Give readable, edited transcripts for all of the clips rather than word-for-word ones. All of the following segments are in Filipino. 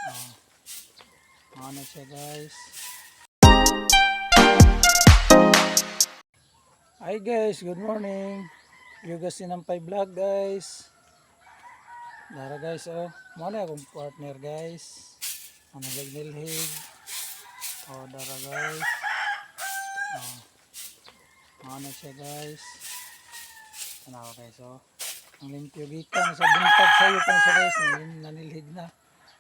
Ano siya guys. Hi guys, good morning. Yugas Sinampay vlog guys. Dara guys mo na akong partner guys. Ano nagnilhig. Dara guys. Ano siya guys. Tanaw guys Ang limpyo gikan sa buntag sayo pa sa guys nanilhig na.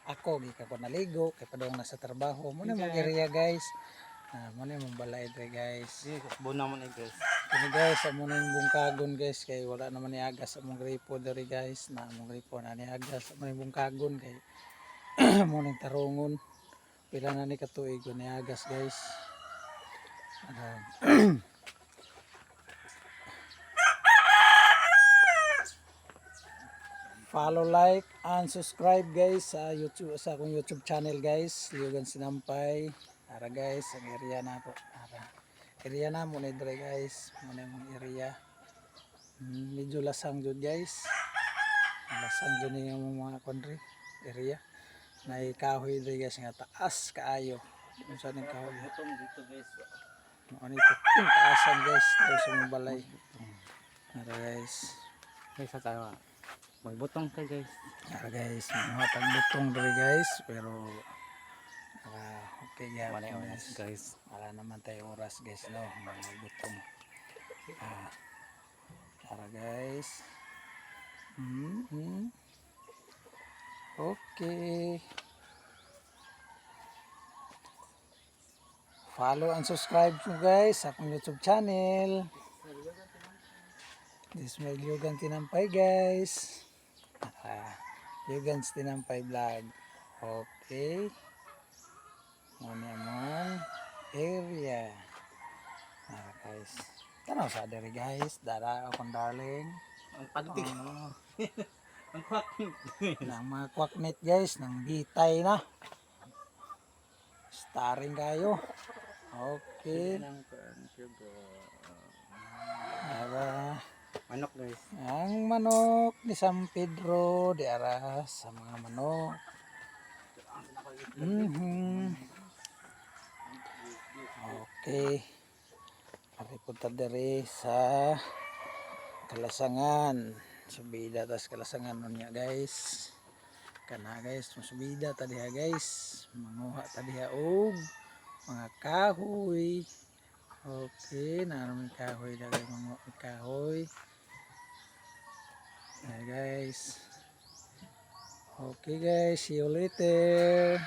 Ako gikan ko naligo kay padong nasa trabaho. Mo na area guys. Mo na mong balay dre guys. Buna mo na guys. Kini guys, amo na yung bungkagon guys kay wala naman ni agas sa mong gripo diri guys. Na mong gripo na ni agas amo yung bungkagon kay mo ning tarungon. Pila na ni katuig ni agas guys. Follow, like, and subscribe guys sa YouTube sa akong YouTube channel guys. Yugan Sinampay. Ara guys, ang area na po. Area na mo ni dre guys. Mo na yung area. Medyo lasang jud guys. Lasang jud ni yung mga country area. Nay kahoy dre guys nga taas kaayo. Unsa ning kahoy? Butong dito guys. Mo ni puting taasan guys sa mong balay. Ara guys. Guys sa tayo. Magbutong ka guys. Guys, mga butong dre guys pero okay Malay guys. guys. Wala naman tayo oras guys no, magbutong. Tara guys. Okay. Follow and subscribe mo guys sa akong YouTube channel. This is my Yugan Tinampay guys. Yugan Tinampay vlog. Okay. Muna area. Guys. Tanaw sa diri guys. Dara akong darling. Ang pagtik. Ang kwak. Ng mga kwaknet guys. Nang bitay na. Starring kayo. Okay. Manok guys. Ang manok ni San Pedro di ara sa mga manok. Okay. Ari punta diri sa Kalasangan. Subida tas Kalasangan unya guys. Kana guys, subida ta diha guys. Manguha ta diha og mga kahoy. Okay, naraming kahoy dagay mga kahoy. Guys. Okay guys, see you later.